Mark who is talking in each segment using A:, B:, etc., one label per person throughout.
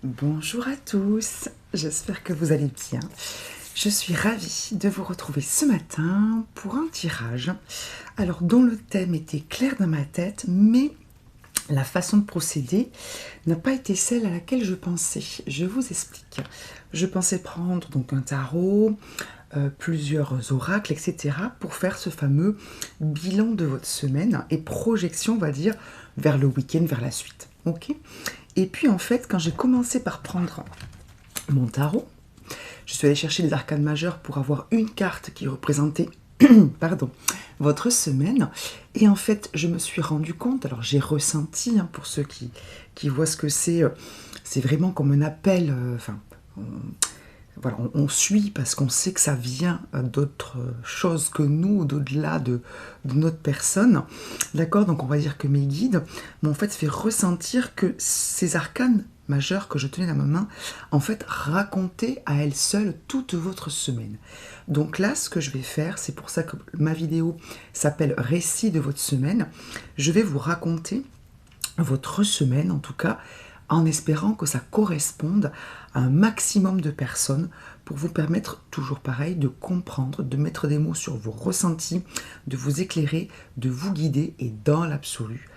A: Bonjour à tous, j'espère que vous allez bien. Je suis ravie de vous retrouver ce matin pour un tirage, alors dont le thème était clair dans ma tête, mais la façon de procéder n'a pas été celle à laquelle je pensais. Je vous explique. Je pensais prendre donc un tarot, plusieurs oracles, etc. pour faire ce fameux bilan de votre semaine et projection, on va dire, vers le week-end, vers la suite. Ok ? Et puis en fait, quand j'ai commencé par prendre mon tarot, je suis allée chercher les arcanes majeures pour avoir une carte qui représentait pardon, votre semaine. Et en fait, je me suis rendu compte, alors j'ai ressenti, pour ceux qui voient ce que c'est vraiment comme un appel, voilà, on suit parce qu'on sait que ça vient d'autres choses que nous, d'au-delà de notre personne. D'accord? Donc on va dire que mes guides m'ont en fait fait ressentir que ces arcanes majeures que je tenais dans ma main, en fait, racontaient à elles seules toute votre semaine. Donc là, ce que je vais faire, c'est pour ça que ma vidéo s'appelle Récit de votre semaine. Je vais vous raconter votre semaine, en tout cas, en espérant que ça corresponde à un maximum de personnes pour vous permettre, toujours pareil, de comprendre, de mettre des mots sur vos ressentis, de vous éclairer, de vous guider et dans l'absolu,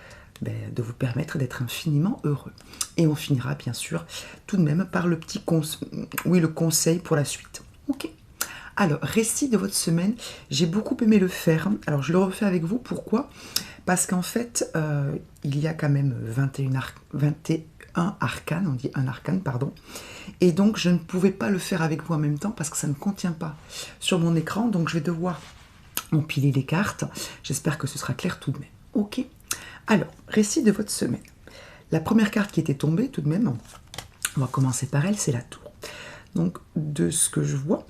A: de vous permettre d'être infiniment heureux. Et on finira bien sûr tout de même par le petit le conseil pour la suite. Ok. Alors, récit de votre semaine, j'ai beaucoup aimé le faire. Alors, je le refais avec vous. Pourquoi ? Parce qu'en fait, il y a quand même 21 arcanes, on dit un arcane, pardon. Et donc, je ne pouvais pas le faire avec vous en même temps parce que ça ne contient pas sur mon écran. Donc, je vais devoir empiler les cartes. J'espère que ce sera clair tout de même. Ok. Alors, récit de votre semaine. La première carte qui était tombée, tout de même, on va commencer par elle, c'est la tour. Donc, de ce que je vois,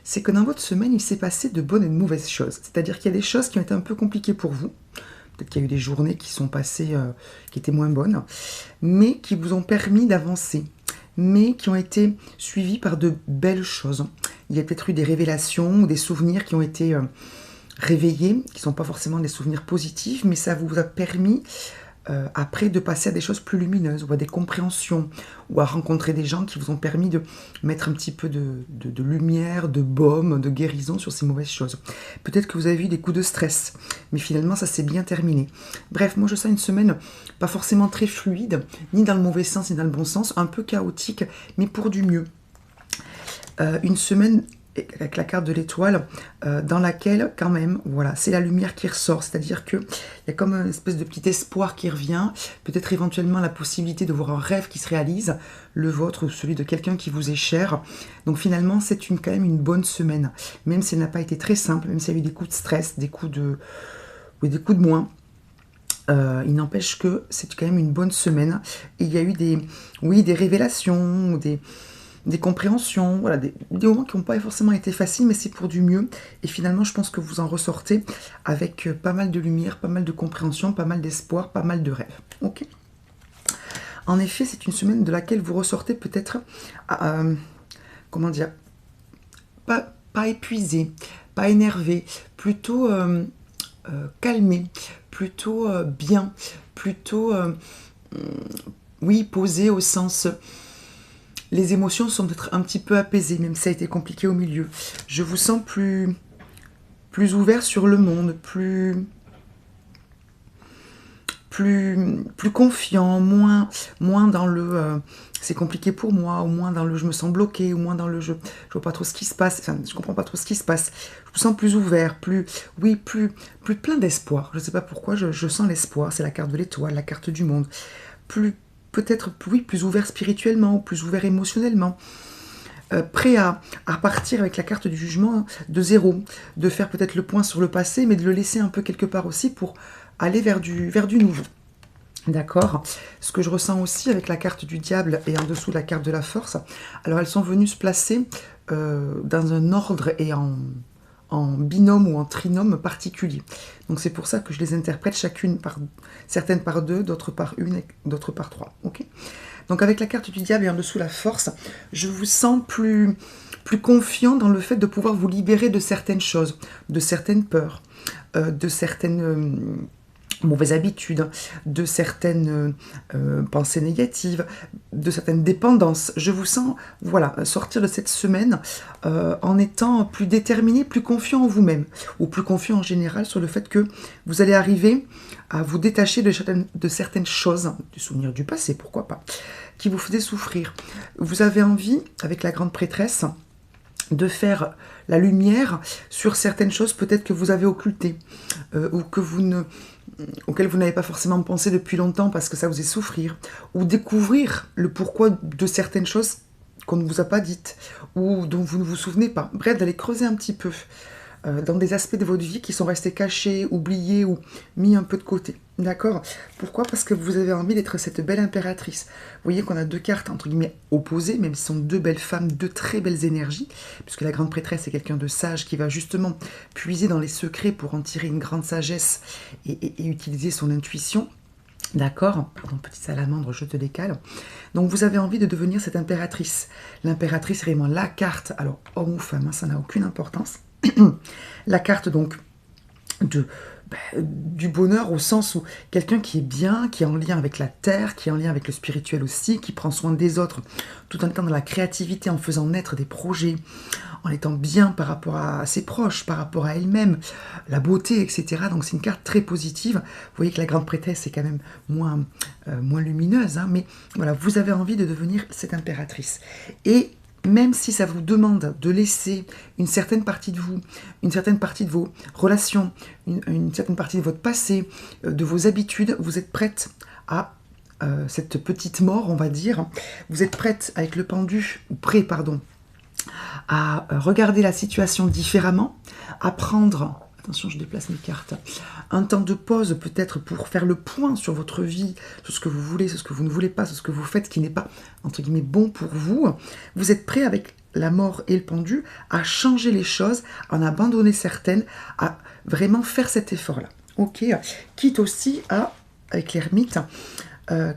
A: c'est que dans votre semaine, il s'est passé de bonnes et de mauvaises choses. C'est-à-dire qu'il y a des choses qui ont été un peu compliquées pour vous. Peut-être qu'il y a eu des journées qui sont passées, qui étaient moins bonnes, mais qui vous ont permis d'avancer, mais qui ont été suivies par de belles choses. Il y a peut-être eu des révélations ou des souvenirs qui ont été réveillés, qui ne sont pas forcément des souvenirs positifs, mais ça vous a permis après de passer à des choses plus lumineuses, ou à des compréhensions, ou à rencontrer des gens qui vous ont permis de mettre un petit peu de lumière, de baume, de guérison sur ces mauvaises choses. Peut-être que vous avez eu des coups de stress, mais finalement ça s'est bien terminé. Bref, moi je sens une semaine pas forcément très fluide, ni dans le mauvais sens, ni dans le bon sens, un peu chaotique, mais pour du mieux. Une semaine avec la carte de l'étoile, dans laquelle, quand même, voilà, c'est la lumière qui ressort. C'est-à-dire qu'il y a comme une espèce de petit espoir qui revient, peut-être éventuellement la possibilité de voir un rêve qui se réalise, le vôtre ou celui de quelqu'un qui vous est cher. Donc finalement, c'est quand même une bonne semaine, même si elle n'a pas été très simple, même s'il y a eu des coups de stress, des coups de moins. Il n'empêche que c'est quand même une bonne semaine. Et il y a eu des révélations, des compréhensions, voilà, des moments qui n'ont pas forcément été faciles, mais c'est pour du mieux. Et finalement, je pense que vous en ressortez avec pas mal de lumière, pas mal de compréhension, pas mal d'espoir, pas mal de rêves. Ok. En effet, c'est une semaine de laquelle vous ressortez peut-être, comment dire, pas épuisé, pas énervé, plutôt calmé, plutôt bien, plutôt, oui, posé au sens... Les émotions sont peut-être un petit peu apaisées, même si ça a été compliqué au milieu. Je vous sens plus ouvert sur le monde, plus confiant, moins dans le c'est compliqué pour moi, ou moins dans le je me sens bloqué, ou moins dans le je vois pas trop ce qui se passe, enfin je comprends pas trop ce qui se passe. Je vous sens plus ouvert, plus plein d'espoir. Je sais pas pourquoi, je sens l'espoir. C'est la carte de l'étoile, la carte du monde. Peut-être plus ouvert spirituellement, ou plus ouvert émotionnellement, prêt à partir avec la carte du jugement de zéro, de faire peut-être le point sur le passé, mais de le laisser un peu quelque part aussi pour aller vers du nouveau. D'accord. Ce que je ressens aussi avec la carte du diable et en dessous la carte de la force, alors elles sont venues se placer dans un ordre et en binôme ou en trinôme particulier. Donc c'est pour ça que je les interprète certaines par 2, d'autres par 1 et d'autres par 3. Okay. Donc avec la carte du diable et en dessous la force, je vous sens plus confiant dans le fait de pouvoir vous libérer de certaines choses, de certaines peurs, de certaines mauvaises habitudes, de certaines pensées négatives, de certaines dépendances. Je vous sens, voilà, sortir de cette semaine en étant plus déterminé, plus confiant en vous-même, ou plus confiant en général sur le fait que vous allez arriver à vous détacher de certaines choses, du souvenir du passé, pourquoi pas, qui vous faisaient souffrir. Vous avez envie, avec la grande prêtresse, de faire la lumière sur certaines choses peut-être que vous avez occultées, ou que auxquelles vous n'avez pas forcément pensé depuis longtemps parce que ça vous fait souffrir, ou découvrir le pourquoi de certaines choses qu'on ne vous a pas dites, ou dont vous ne vous souvenez pas. Bref, d'aller creuser un petit peu dans des aspects de votre vie qui sont restés cachés, oubliés ou mis un peu de côté. D'accord? Pourquoi? Parce que vous avez envie d'être cette belle impératrice. Vous voyez qu'on a deux cartes, entre guillemets, opposées, même si ce sont deux belles femmes, deux très belles énergies, puisque la grande prêtresse est quelqu'un de sage qui va justement puiser dans les secrets pour en tirer une grande sagesse et utiliser son intuition. D'accord? Pardon, petite salamandre, je te décale. Donc vous avez envie de devenir cette impératrice. L'impératrice est vraiment la carte, alors homme ou femme, hein, ça n'a aucune importance. La carte donc du bonheur au sens où quelqu'un qui est bien, qui est en lien avec la terre, qui est en lien avec le spirituel aussi, qui prend soin des autres, tout en étant dans la créativité, en faisant naître des projets, en étant bien par rapport à ses proches, par rapport à elle-même, la beauté, etc. Donc c'est une carte très positive. Vous voyez que la grande prêtresse est quand même moins lumineuse, hein, mais voilà, vous avez envie de devenir cette impératrice. Et même si ça vous demande de laisser une certaine partie de vous, une certaine partie de vos relations, une certaine partie de votre passé, de vos habitudes, vous êtes prête à cette petite mort, on va dire. Vous êtes prête avec le pendu, ou prêt, pardon, à regarder la situation différemment, à prendre... Attention, je déplace mes cartes. Un temps de pause peut-être pour faire le point sur votre vie, sur ce que vous voulez, sur ce que vous ne voulez pas, sur ce que vous faites qui n'est pas, entre guillemets, bon pour vous. Vous êtes prêt avec la mort et le pendu à changer les choses, à en abandonner certaines, à vraiment faire cet effort-là. Ok. Quitte aussi à, avec l'ermite,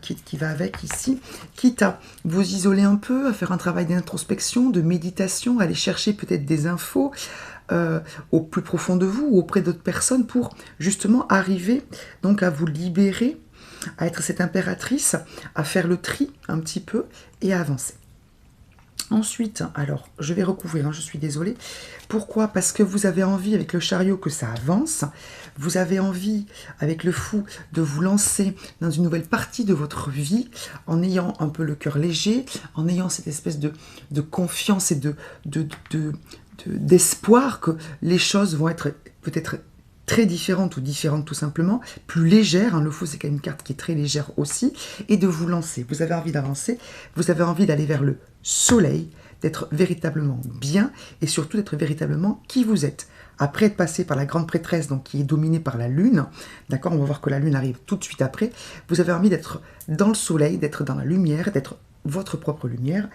A: qui va avec ici, quitte à vous isoler un peu, à faire un travail d'introspection, de méditation, aller chercher peut-être des infos, au plus profond de vous ou auprès d'autres personnes pour justement arriver donc à vous libérer, à être cette impératrice, à faire le tri un petit peu et à avancer. Ensuite, alors, je vais recouvrir, hein, je suis désolée. Pourquoi? Parce que vous avez envie, avec le chariot, que ça avance. Vous avez envie, avec le fou, de vous lancer dans une nouvelle partie de votre vie, en ayant un peu le cœur léger, en ayant cette espèce de confiance et d'espoir que les choses vont être peut-être très différentes ou différentes tout simplement, plus légères, hein, le fou c'est quand même une carte qui est très légère aussi, et de vous lancer. Vous avez envie d'avancer, vous avez envie d'aller vers le soleil, d'être véritablement bien, et surtout d'être véritablement qui vous êtes. Après être passé par la grande prêtresse, donc qui est dominée par la lune, d'accord, on va voir que la lune arrive tout de suite après, vous avez envie d'être dans le soleil, d'être dans la lumière, d'être votre propre lumière,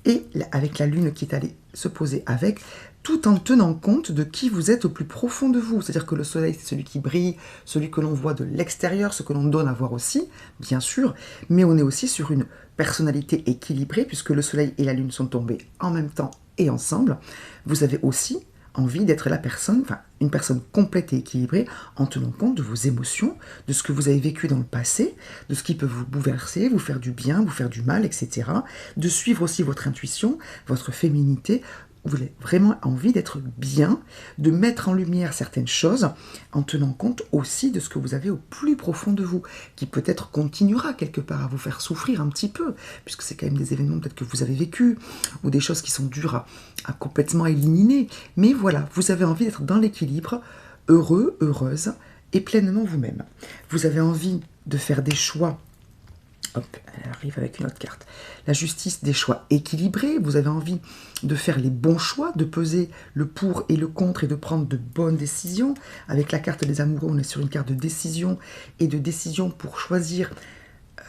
A: et avec la lune qui est allée se poser avec, tout en tenant compte de qui vous êtes au plus profond de vous. C'est-à-dire que le soleil, c'est celui qui brille, celui que l'on voit de l'extérieur, ce que l'on donne à voir aussi, bien sûr, mais on est aussi sur une personnalité équilibrée, puisque le soleil et la lune sont tombés en même temps et ensemble. Vous avez aussi envie d'être la personne, enfin une personne complète et équilibrée, en tenant compte de vos émotions, de ce que vous avez vécu dans le passé, de ce qui peut vous bouleverser, vous faire du bien, vous faire du mal, etc. De suivre aussi votre intuition, votre féminité. Vous avez vraiment envie d'être bien, de mettre en lumière certaines choses, en tenant compte aussi de ce que vous avez au plus profond de vous, qui peut-être continuera quelque part à vous faire souffrir un petit peu, puisque c'est quand même des événements peut-être que vous avez vécus, ou des choses qui sont dures à complètement éliminer. Mais voilà, vous avez envie d'être dans l'équilibre, heureux, heureuse, et pleinement vous-même. Vous avez envie de faire des choix. Hop, elle arrive avec une autre carte. La justice, des choix équilibrés. Vous avez envie de faire les bons choix, de peser le pour et le contre et de prendre de bonnes décisions. Avec la carte des amoureux, on est sur une carte de décision et de décision pour choisir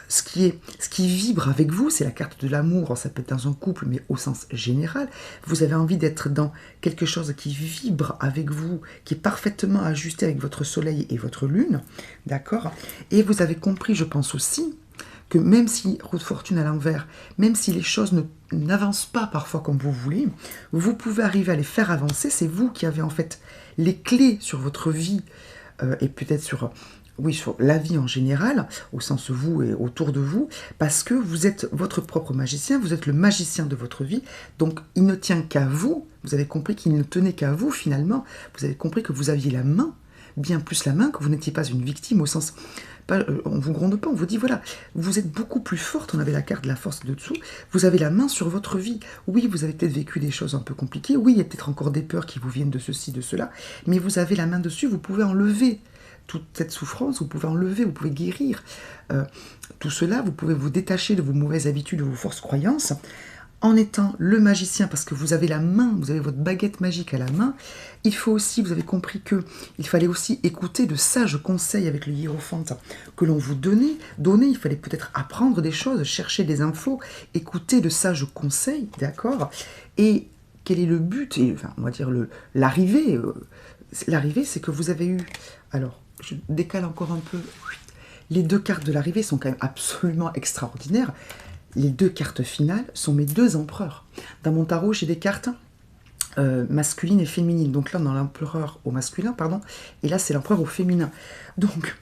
A: ce qui vibre avec vous. C'est la carte de l'amour, ça peut être dans un couple, mais au sens général. Vous avez envie d'être dans quelque chose qui vibre avec vous, qui est parfaitement ajusté avec votre soleil et votre lune. D'accord? Et vous avez compris, je pense aussi, que même si roue de fortune à l'envers, même si les choses n'avancent pas parfois comme vous voulez, vous pouvez arriver à les faire avancer. C'est vous qui avez en fait les clés sur votre vie et peut-être sur oui, sur la vie en général, au sens vous et autour de vous, parce que vous êtes votre propre magicien, vous êtes le magicien de votre vie, donc il ne tient qu'à vous, vous avez compris qu'il ne tenait qu'à vous finalement, vous avez compris que vous aviez la main, bien plus la main, que vous n'étiez pas une victime au sens... on ne vous gronde pas, on vous dit voilà, vous êtes beaucoup plus forte, on avait la carte de la force de dessous, vous avez la main sur votre vie. Oui, vous avez peut-être vécu des choses un peu compliquées, oui, il y a peut-être encore des peurs qui vous viennent de ceci, de cela, mais vous avez la main dessus, vous pouvez enlever toute cette souffrance, vous pouvez enlever, vous pouvez guérir tout cela, vous pouvez vous détacher de vos mauvaises habitudes, de vos fausses croyances, en étant le magicien, parce que vous avez la main, vous avez votre baguette magique à la main. Il faut aussi, vous avez compris que il fallait aussi écouter de sages conseils avec le hiérophante que l'on vous donnait. Il fallait peut-être apprendre des choses, chercher des infos, écouter de sages conseils, d'accord? Et quel est le but? Et, enfin, on va dire l'arrivée. L'arrivée, c'est que vous avez eu... Alors, je décale encore un peu. Les deux cartes de l'arrivée sont quand même absolument extraordinaires. Les deux cartes finales sont mes deux empereurs. Dans mon tarot, j'ai des cartes masculines et féminines. Donc là, on a l'empereur au masculin, pardon, et là, c'est l'empereur au féminin. Donc,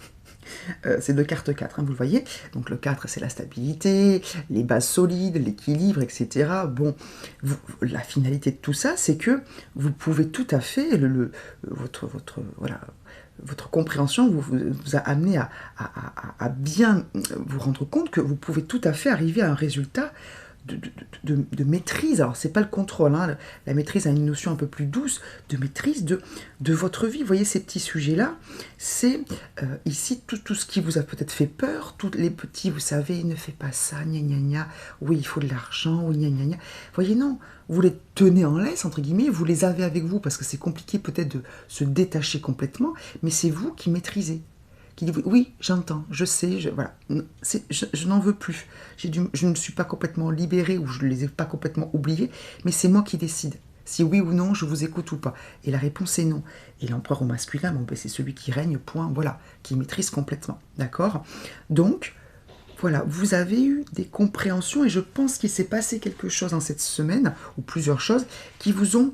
A: c'est deux cartes 4, hein, vous le voyez. Donc le 4, c'est la stabilité, les bases solides, l'équilibre, etc. Bon, la finalité de tout ça, c'est que vous pouvez tout à fait, votre compréhension vous a amené à bien vous rendre compte que vous pouvez tout à fait arriver à un résultat de maîtrise. Alors, c'est pas le contrôle, hein. La maîtrise a une notion un peu plus douce de maîtrise de votre vie. Vous voyez, ces petits sujets-là, c'est ici tout ce qui vous a peut-être fait peur, tous les petits, vous savez, ne fais pas ça, gna gna gna, oui, il faut de l'argent, oui, gna gna gna. Vous voyez, non, vous les tenez en laisse, entre guillemets, vous les avez avec vous, parce que c'est compliqué peut-être de se détacher complètement, mais c'est vous qui maîtrisez. Qui dit oui, j'entends, je sais, voilà, je n'en veux plus. Je ne me suis pas complètement libérée ou je ne les ai pas complètement oubliés, mais c'est moi qui décide. Si oui ou non, je vous écoute ou pas. Et la réponse est non. Et l'empereur au masculin, bon, ben, c'est celui qui règne, point, voilà, qui maîtrise complètement. D'accord? Donc, voilà, vous avez eu des compréhensions et je pense qu'il s'est passé quelque chose dans cette semaine, ou plusieurs choses, qui vous ont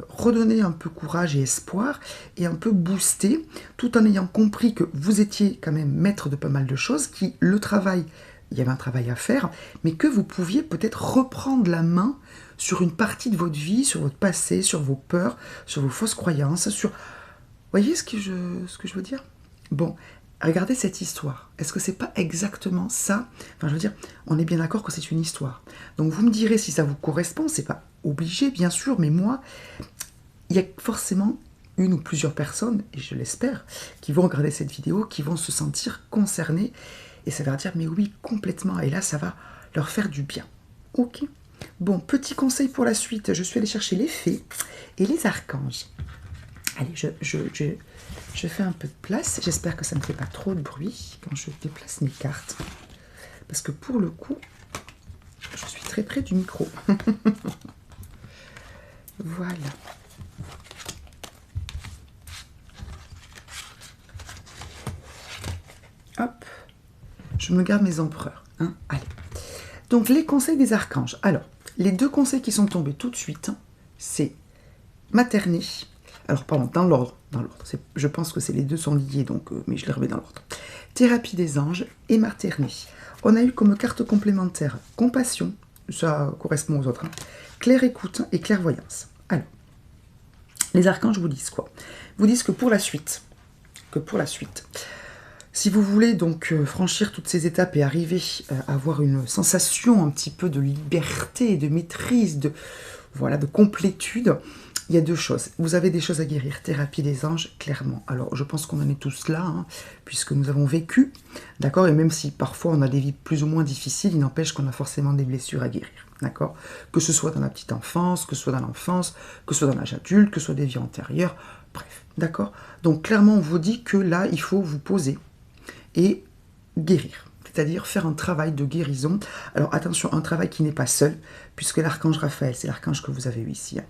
A: redonner un peu courage et espoir et un peu booster, tout en ayant compris que vous étiez quand même maître de pas mal de choses, il y avait un travail à faire, mais que vous pouviez peut-être reprendre la main sur une partie de votre vie, sur votre passé, sur vos peurs, sur vos fausses croyances, sur... Vous voyez ce que je veux dire? Bon, regardez cette histoire. Est-ce que c'est pas exactement ça? Enfin, je veux dire, on est bien d'accord que c'est une histoire. Donc vous me direz si ça vous correspond, c'est pas obligé, bien sûr, mais moi, il y a forcément une ou plusieurs personnes, et je l'espère, qui vont regarder cette vidéo, qui vont se sentir concernées, et ça va leur dire, mais oui, complètement, et là, ça va leur faire du bien. Ok. Bon, petit conseil pour la suite, je suis allée chercher les fées et les archanges. Allez, je fais un peu de place, j'espère que ça ne fait pas trop de bruit quand je déplace mes cartes, parce que pour le coup, je suis très près du micro. Voilà. Hop. Je me garde mes empereurs. Hein. Allez. Donc, les conseils des archanges. Alors, les deux conseils qui sont tombés tout de suite, c'est materner. Alors, pardon, dans l'ordre. Je pense que les deux sont liés, donc, mais je les remets dans l'ordre. Thérapie des anges et materner. On a eu comme carte complémentaire compassion, ça correspond aux autres, hein, claire écoute et clairvoyance. Alors, les archanges vous disent quoi? Vous disent que pour la suite, si vous voulez donc franchir toutes ces étapes et arriver à avoir une sensation un petit peu de liberté, de maîtrise, de complétude, il y a deux choses. Vous avez des choses à guérir. Thérapie des anges, clairement. Alors, je pense qu'on en est tous là, hein, puisque nous avons vécu, d'accord? Et même si parfois on a des vies plus ou moins difficiles, il n'empêche qu'on a forcément des blessures à guérir, d'accord? Que ce soit dans la petite enfance, que ce soit dans l'enfance, que ce soit dans l'âge adulte, que ce soit des vies antérieures, bref, d'accord? Donc, clairement, on vous dit que là, il faut vous poser et guérir. C'est-à-dire faire un travail de guérison. Alors attention, un travail qui n'est pas seul, puisque l'archange Raphaël, c'est l'archange que vous avez eu ici,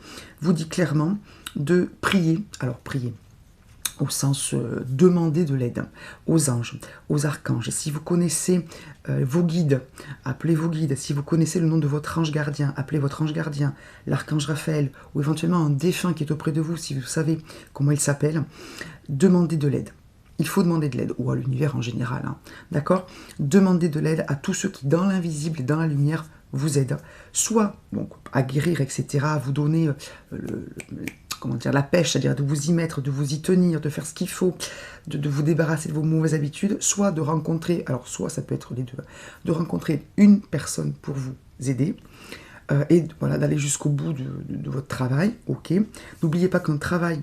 A: vous dit clairement de prier. Alors prier au sens demander de l'aide aux anges, aux archanges. Si vous connaissez vos guides, appelez vos guides. Si vous connaissez le nom de votre ange gardien, appelez votre ange gardien, l'archange Raphaël, ou éventuellement un défunt qui est auprès de vous, si vous savez comment il s'appelle, demandez de l'aide. il faut demander de l'aide, ou à l'univers en général, hein, d'accord? Demandez de l'aide à tous ceux qui, dans l'invisible et dans la lumière, vous aident. Soit donc, à guérir, etc., à vous donner comment dire, la pêche, c'est-à-dire de vous y mettre, de vous y tenir, de faire ce qu'il faut, de vous débarrasser de vos mauvaises habitudes, soit de rencontrer, alors soit ça peut être les deux, de rencontrer une personne pour vous aider, et voilà, d'aller jusqu'au bout de votre travail, ok. N'oubliez pas qu'un travail,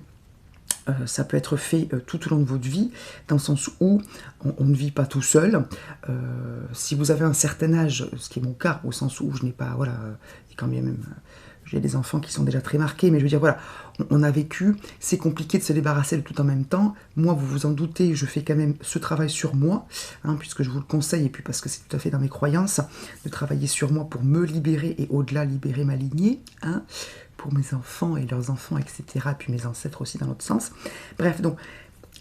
A: ça peut être fait tout au long de votre vie, dans le sens où on ne vit pas tout seul. Si vous avez un certain âge, ce qui est mon cas, au sens où je n'ai pas, voilà, et quand même, j'ai des enfants qui sont déjà très marqués, mais je veux dire, voilà, on a vécu, c'est compliqué de se débarrasser de tout en même temps. Moi, vous vous en doutez, je fais quand même ce travail sur moi, hein, puisque je vous le conseille, et puis parce que c'est tout à fait dans mes croyances, de travailler sur moi pour me libérer, et au-delà, libérer ma lignée, hein, pour mes enfants et leurs enfants, etc., et puis mes ancêtres aussi dans l'autre sens. Bref, donc,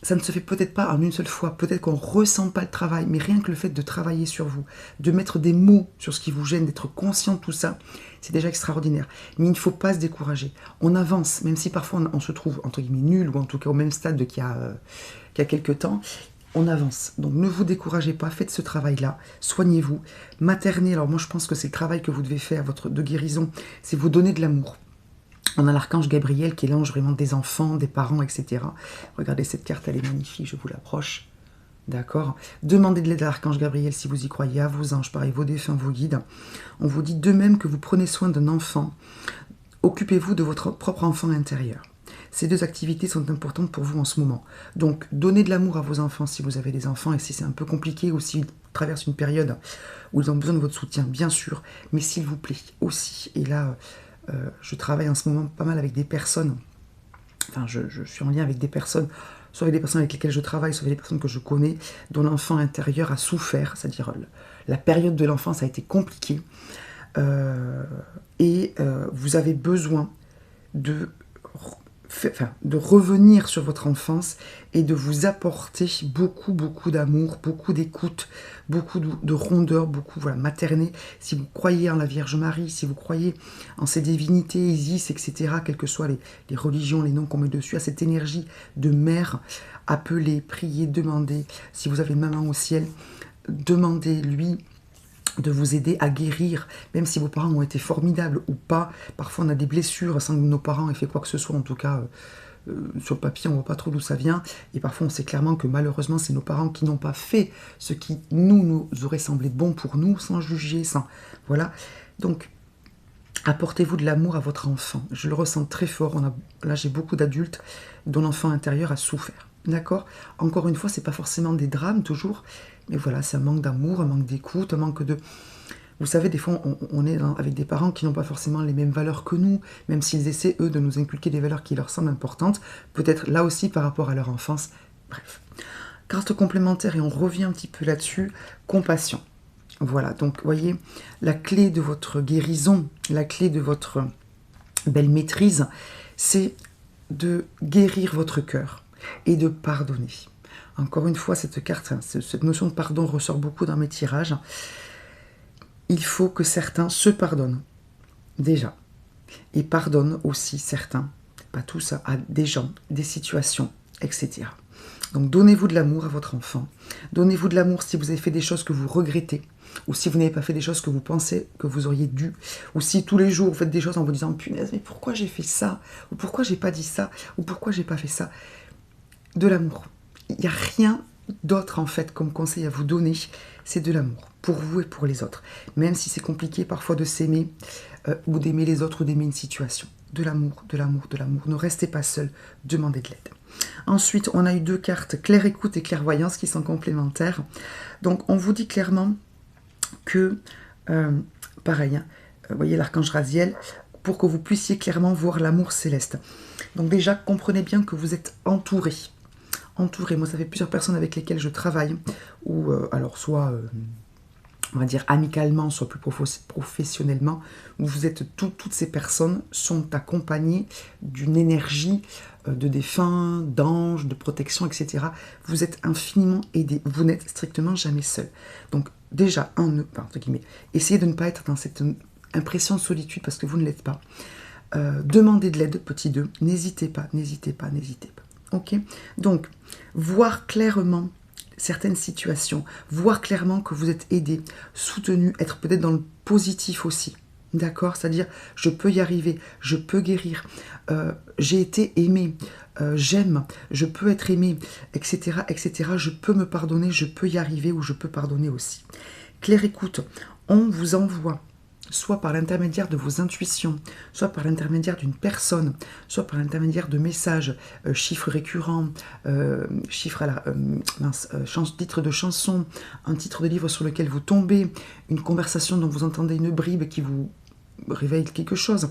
A: ça ne se fait peut-être pas en une seule fois, peut-être qu'on ne ressent pas le travail, mais rien que le fait de travailler sur vous, de mettre des mots sur ce qui vous gêne, d'être conscient de tout ça, c'est déjà extraordinaire. Mais il ne faut pas se décourager. On avance, même si parfois on se trouve, entre guillemets, nul, ou en tout cas au même stade qu'il y a quelques temps, on avance. Donc ne vous découragez pas, faites ce travail-là, soignez-vous, maternez. Alors moi je pense que c'est le travail que vous devez faire, de guérison, c'est vous donner de l'amour. On a l'archange Gabriel qui est l'ange vraiment des enfants, des parents, etc. Regardez cette carte, elle est magnifique, je vous l'approche. D'accord? Demandez de l'aide à l'archange Gabriel si vous y croyez, à vos anges, pareil, vos défunts, vos guides. On vous dit de même que vous prenez soin d'un enfant. Occupez-vous de votre propre enfant intérieur. Ces deux activités sont importantes pour vous en ce moment. Donc, donnez de l'amour à vos enfants si vous avez des enfants et si c'est un peu compliqué ou s'ils traversent une période où ils ont besoin de votre soutien, bien sûr. Mais s'il vous plaît, aussi, et là... je travaille en ce moment pas mal avec des personnes, enfin je suis en lien avec des personnes, soit avec des personnes avec lesquelles je travaille, soit avec des personnes que je connais, dont l'enfant intérieur a souffert, c'est-à-dire la période de l'enfance a été compliquée, et vous avez besoin de revenir sur votre enfance et de vous apporter beaucoup, beaucoup d'amour, beaucoup d'écoute, beaucoup de rondeur, beaucoup, voilà, materner. Si vous croyez en la Vierge Marie, si vous croyez en ces divinités, Isis, etc., quelles que soient les religions, les noms qu'on met dessus, à cette énergie de mère, appelez, priez, demandez. Si vous avez une maman au ciel, demandez-lui de vous aider à guérir, même si vos parents ont été formidables ou pas. Parfois on a des blessures sans que nos parents aient fait quoi que ce soit, en tout cas sur le papier on ne voit pas trop d'où ça vient, et parfois on sait clairement que malheureusement c'est nos parents qui n'ont pas fait ce qui nous aurait semblé bon pour nous, sans juger, sans... Voilà, donc apportez-vous de l'amour à votre enfant. Je le ressens très fort, là j'ai beaucoup d'adultes dont l'enfant intérieur a souffert. D'accord? Encore une fois, c'est pas forcément des drames toujours, mais voilà, c'est un manque d'amour, un manque d'écoute, un manque de... Vous savez, des fois, on est avec des parents qui n'ont pas forcément les mêmes valeurs que nous, même s'ils essaient, eux, de nous inculquer des valeurs qui leur semblent importantes, peut-être là aussi par rapport à leur enfance. Bref. Carte complémentaire, et on revient un petit peu là-dessus, compassion. Voilà, donc, vous voyez, la clé de votre guérison, la clé de votre belle maîtrise, c'est de guérir votre cœur et de pardonner. Encore une fois, cette carte, cette notion de pardon ressort beaucoup dans mes tirages. Il faut que certains se pardonnent, déjà, et pardonnent aussi certains, pas tous, à des gens, des situations, etc. Donc donnez-vous de l'amour à votre enfant. Donnez-vous de l'amour si vous avez fait des choses que vous regrettez, ou si vous n'avez pas fait des choses que vous pensez que vous auriez dû, ou si tous les jours vous faites des choses en vous disant « Punaise, mais pourquoi j'ai fait ça ?» ou « Pourquoi j'ai pas dit ça ?» ou « Pourquoi j'ai pas fait ça ?» De l'amour. Il n'y a rien d'autre en fait comme conseil à vous donner, c'est de l'amour, pour vous et pour les autres. Même si c'est compliqué parfois de s'aimer, ou d'aimer les autres, ou d'aimer une situation. De l'amour, de l'amour, de l'amour. Ne restez pas seul, demandez de l'aide. Ensuite, on a eu deux cartes, claire écoute et clairvoyance, qui sont complémentaires. Donc, on vous dit clairement que, pareil, hein, vous voyez l'archange Raziel, pour que vous puissiez clairement voir l'amour céleste. Donc déjà, comprenez bien que vous êtes entouré. Entouré, moi ça fait plusieurs personnes avec lesquelles je travaille, ou alors soit, on va dire amicalement, soit plus professionnellement, où vous êtes toutes ces personnes sont accompagnées d'une énergie de défunts, d'anges, de protection, etc. Vous êtes infiniment aidés, vous n'êtes strictement jamais seul. Donc déjà, entre guillemets, essayez de ne pas être dans cette impression de solitude parce que vous ne l'êtes pas. Demandez de l'aide, petit 2, n'hésitez pas, n'hésitez pas, n'hésitez pas. Ok? Donc, voir clairement certaines situations, voir clairement que vous êtes aidé, soutenu, être peut-être dans le positif aussi. D'accord? C'est-à-dire, je peux y arriver, je peux guérir, j'ai été aimé, j'aime, je peux être aimé, etc., etc. Je peux me pardonner, je peux y arriver ou je peux pardonner aussi. Claire écoute, on vous envoie soit par l'intermédiaire de vos intuitions, soit par l'intermédiaire d'une personne, soit par l'intermédiaire de messages, chiffres récurrents, chiffres à la titre de chanson, un titre de livre sur lequel vous tombez, une conversation dont vous entendez une bribe qui vous réveille quelque chose.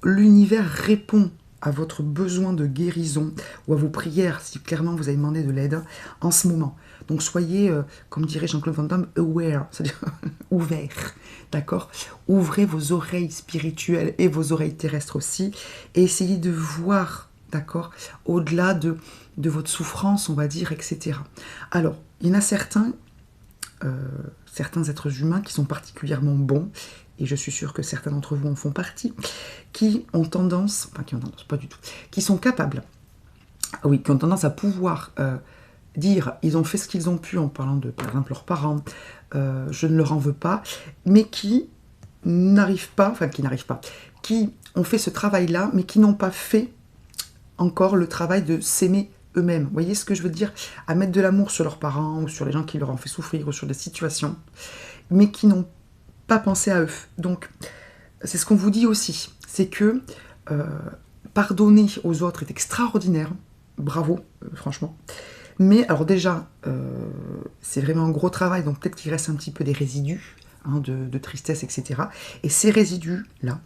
A: L'univers répond à votre besoin de guérison ou à vos prières, si clairement vous avez demandé de l'aide en ce moment. Donc soyez, comme dirait Jean-Claude Van Damme, aware, c'est-à-dire ouvert, d'accord? Ouvrez vos oreilles spirituelles et vos oreilles terrestres aussi, et essayez de voir, d'accord, au-delà de votre souffrance, on va dire, etc. Alors, il y en a certains êtres humains qui sont particulièrement bons, et je suis sûre que certains d'entre vous en font partie, qui ont tendance, pas du tout, qui sont capables, oui, qui ont tendance à pouvoir dire, ils ont fait ce qu'ils ont pu en parlant de, par exemple, leurs parents, je ne leur en veux pas, mais qui qui ont fait ce travail-là, mais qui n'ont pas fait encore le travail de s'aimer eux-mêmes. Vous voyez ce que je veux dire? À mettre de l'amour sur leurs parents, ou sur les gens qui leur ont fait souffrir, ou sur des situations, mais qui n'ont pas pensé à eux. Donc, c'est ce qu'on vous dit aussi, c'est que pardonner aux autres est extraordinaire, bravo, franchement. Mais alors déjà, c'est vraiment un gros travail, donc peut-être qu'il reste un petit peu des résidus de tristesse, etc. Et ces résidus-là,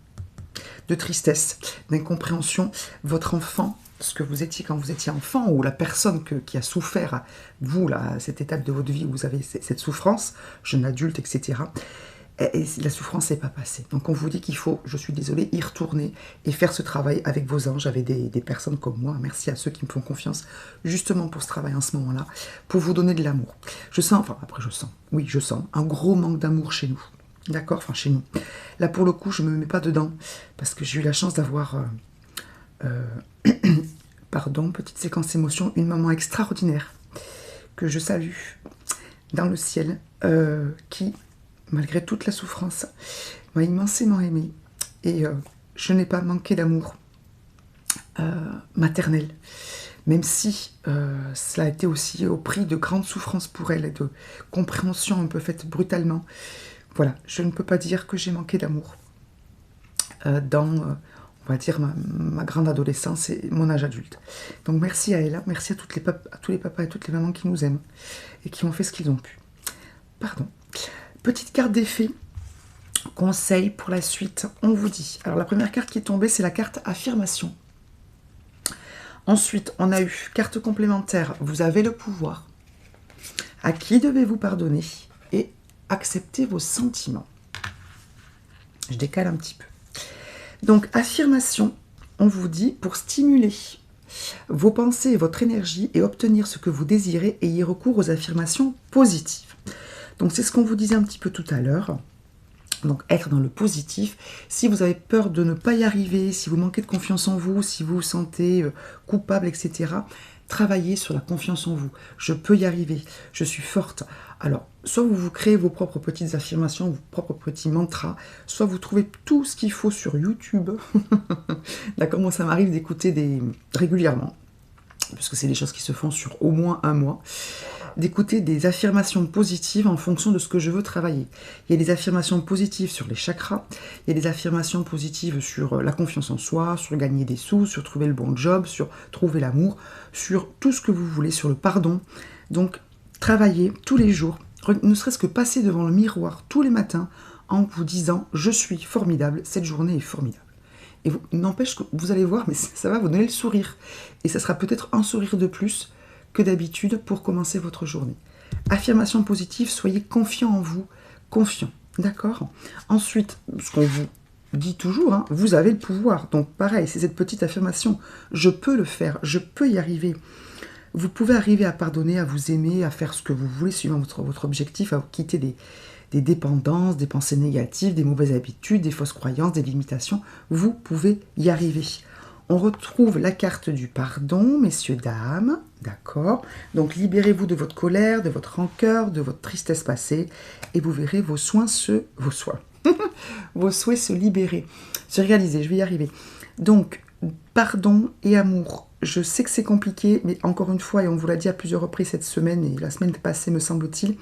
A: de tristesse, d'incompréhension, votre enfant, ce que vous étiez quand vous étiez enfant, ou la personne qui a souffert, vous, là, à cette étape de votre vie où vous avez cette souffrance, jeune adulte, etc., et la souffrance n'est pas passée. Donc on vous dit qu'il faut, je suis désolée, y retourner et faire ce travail avec vos anges, avec des personnes comme moi. Merci à ceux qui me font confiance justement pour ce travail en ce moment-là, pour vous donner de l'amour. Je sens un gros manque d'amour chez nous. D'accord? Enfin, chez nous. Là, pour le coup, je ne me mets pas dedans, parce que j'ai eu la chance d'avoir, pardon, petite séquence émotion, une maman extraordinaire, que je salue dans le ciel, qui, malgré toute la souffrance, m'a immensément aimée. Et je n'ai pas manqué d'amour maternel, même si cela a été aussi au prix de grandes souffrances pour elle et de compréhension un peu faite brutalement. Voilà, je ne peux pas dire que j'ai manqué d'amour dans, on va dire, ma grande adolescence et mon âge adulte. Donc merci à elle, merci à tous les papas et toutes les mamans qui nous aiment et qui ont fait ce qu'ils ont pu. Pardon. Petite carte d'effet, conseil pour la suite, on vous dit. Alors la première carte qui est tombée, c'est la carte affirmation. Ensuite, on a eu carte complémentaire, vous avez le pouvoir. À qui devez-vous pardonner? Et accepter vos sentiments. Je décale un petit peu. Donc, affirmation, on vous dit, pour stimuler vos pensées et votre énergie et obtenir ce que vous désirez, ayez recours aux affirmations positives. Donc, c'est ce qu'on vous disait un petit peu tout à l'heure. Donc, être dans le positif. Si vous avez peur de ne pas y arriver, si vous manquez de confiance en vous, si vous vous sentez coupable, etc., travaillez sur la confiance en vous. Je peux y arriver, je suis forte. Alors, soit vous vous créez vos propres petites affirmations, vos propres petits mantras, soit vous trouvez tout ce qu'il faut sur YouTube. D'accord, moi ça m'arrive d'écouter régulièrement, parce que c'est des choses qui se font sur au moins un mois, d'écouter des affirmations positives en fonction de ce que je veux travailler. Il y a des affirmations positives sur les chakras, il y a des affirmations positives sur la confiance en soi, sur gagner des sous, sur trouver le bon job, sur trouver l'amour, sur tout ce que vous voulez, sur le pardon. Donc, travaillez tous les jours, ne serait-ce que passer devant le miroir tous les matins en vous disant « Je suis formidable, cette journée est formidable ». Et n'empêche que vous allez voir, mais ça va vous donner le sourire. Et ça sera peut-être un sourire de plus que d'habitude pour commencer votre journée. Affirmation positive, soyez confiant en vous, confiant, d'accord? Ensuite, ce qu'on vous dit toujours, vous avez le pouvoir. Donc pareil, c'est cette petite affirmation, je peux le faire, je peux y arriver. Vous pouvez arriver à pardonner, à vous aimer, à faire ce que vous voulez suivant votre objectif, à vous quitter des dépendances, des pensées négatives, des mauvaises habitudes, des fausses croyances, des limitations. Vous pouvez y arriver. On retrouve la carte du pardon, messieurs, dames, d'accord? Donc libérez-vous de votre colère, de votre rancœur, de votre tristesse passée, et vous verrez vos souhaits se libérer, se réaliser, je vais y arriver. Donc, pardon et amour. Je sais que c'est compliqué, mais encore une fois, et on vous l'a dit à plusieurs reprises cette semaine, et la semaine passée me semble-t-il,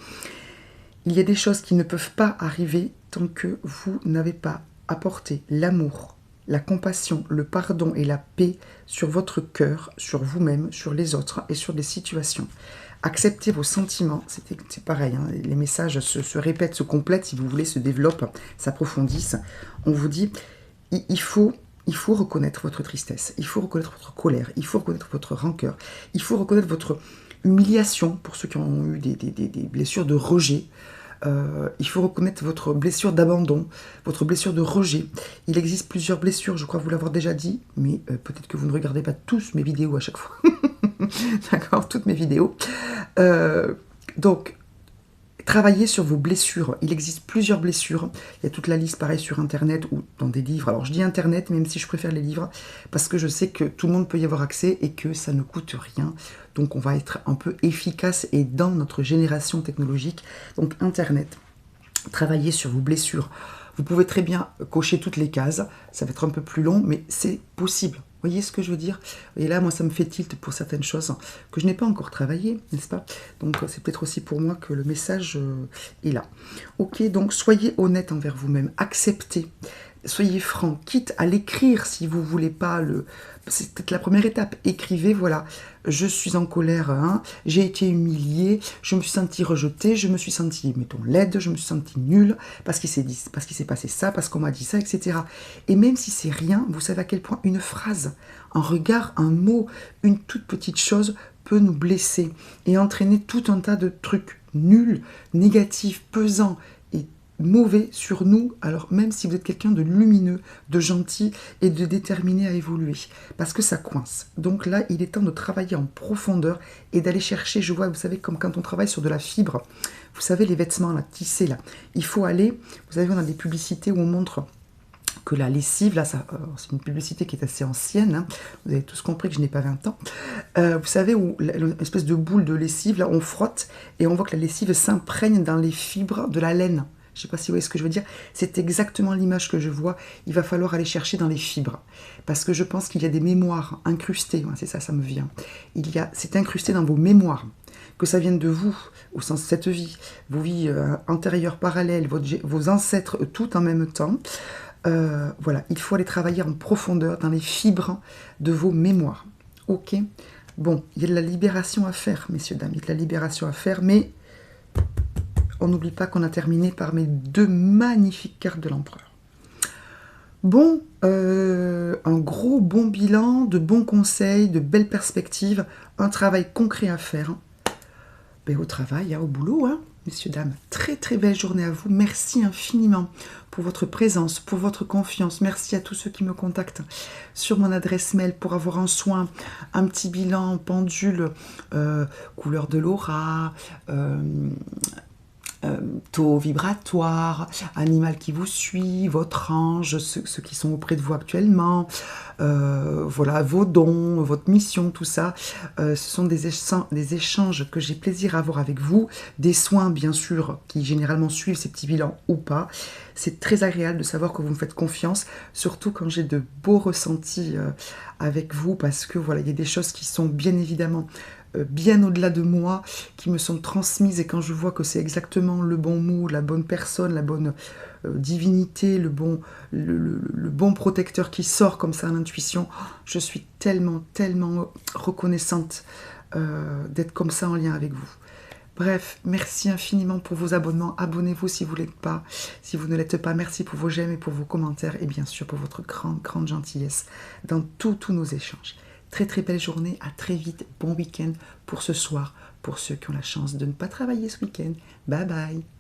A: il y a des choses qui ne peuvent pas arriver tant que vous n'avez pas apporté l'amour, la compassion, le pardon et la paix sur votre cœur, sur vous-même, sur les autres et sur des situations. Acceptez vos sentiments, c'est pareil, hein, les messages se répètent, se complètent, si vous voulez, se développent, s'approfondissent. On vous dit, il faut reconnaître votre tristesse, il faut reconnaître votre colère, il faut reconnaître votre rancœur, il faut reconnaître votre humiliation pour ceux qui ont eu des blessures de rejet. Il faut reconnaître votre blessure d'abandon, votre blessure de rejet. Il existe plusieurs blessures, je crois vous l'avoir déjà dit, mais peut-être que vous ne regardez pas tous mes vidéos à chaque fois. D'accord, toutes mes vidéos. Donc, travaillez sur vos blessures. Il existe plusieurs blessures. Il y a toute la liste, pareil, sur Internet ou dans des livres. Alors, je dis Internet, même si je préfère les livres, parce que je sais que tout le monde peut y avoir accès et que ça ne coûte rien. Donc, on va être un peu efficace et dans notre génération technologique. Donc, Internet, travaillez sur vos blessures. Vous pouvez très bien cocher toutes les cases. Ça va être un peu plus long, mais c'est possible. Vous voyez ce que je veux dire? Et là, moi, ça me fait tilt pour certaines choses que je n'ai pas encore travaillées, n'est-ce pas? Donc, c'est peut-être aussi pour moi que le message est là. Ok, donc soyez honnête envers vous-même. Acceptez. Soyez franc, quitte à l'écrire si vous ne voulez pas le... C'est peut-être la première étape. Écrivez, voilà, je suis en colère, hein, j'ai été humiliée, je me suis sentie rejetée, je me suis sentie, mettons, laide, je me suis sentie nulle, parce qu'il s'est passé ça, parce qu'on m'a dit ça, etc. Et même si c'est rien, vous savez à quel point une phrase, un regard, un mot, une toute petite chose peut nous blesser et entraîner tout un tas de trucs nuls, négatifs, pesants, mauvais sur nous, alors même si vous êtes quelqu'un de lumineux, de gentil et de déterminé à évoluer, parce que ça coince. Donc là, il est temps de travailler en profondeur et d'aller chercher, je vois, vous savez, comme quand on travaille sur de la fibre, vous savez, les vêtements, là, tissés, là, il faut aller, vous savez, on a des publicités où on montre que la lessive, là, c'est une publicité qui est assez ancienne, hein, vous avez tous compris que je n'ai pas 20 ans, vous savez, où l'espèce de boule de lessive, là, on frotte, et on voit que la lessive s'imprègne dans les fibres de la laine. Je ne sais pas si vous voyez ce que je veux dire. C'est exactement l'image que je vois. Il va falloir aller chercher dans les fibres. Parce que je pense qu'il y a des mémoires incrustées. C'est ça, ça me vient. C'est incrusté dans vos mémoires. Que ça vienne de vous, au sens de cette vie, vos vies antérieures, parallèles, vos ancêtres, tout en même temps. Voilà, il faut aller travailler en profondeur dans les fibres de vos mémoires. Ok? Bon, il y a de la libération à faire, messieurs, dames. Il y a de la libération à faire, mais... on n'oublie pas qu'on a terminé par mes 2 magnifiques cartes de l'empereur. Bon, un gros bon bilan, de bons conseils, de belles perspectives, un travail concret à faire. Ben, au travail, au boulot, hein, messieurs, dames. Très très belle journée à vous. Merci infiniment pour votre présence, pour votre confiance. Merci à tous ceux qui me contactent sur mon adresse mail pour avoir un soin, un petit bilan, pendule, couleur de l'aura, taux vibratoire, animal qui vous suit, votre ange, ceux qui sont auprès de vous actuellement, voilà, vos dons, votre mission, tout ça. Ce sont des échanges que j'ai plaisir à avoir avec vous, des soins bien sûr qui généralement suivent ces petits bilans ou pas. C'est très agréable de savoir que vous me faites confiance, surtout quand j'ai de beaux ressentis avec vous, parce que voilà, il y a des choses qui sont bien évidemment bien au-delà de moi, qui me sont transmises, et quand je vois que c'est exactement le bon mot, la bonne personne, la bonne divinité, le bon protecteur qui sort comme ça à l'intuition, je suis tellement, tellement reconnaissante d'être comme ça en lien avec vous. Bref, merci infiniment pour vos abonnements. Abonnez-vous si vous l'êtes pas. Si vous ne l'êtes pas, merci pour vos j'aime et pour vos commentaires, et bien sûr pour votre grande, grande gentillesse dans tous nos échanges. Très très belle journée, à très vite, bon week-end pour ce soir, pour ceux qui ont la chance de ne pas travailler ce week-end. Bye bye.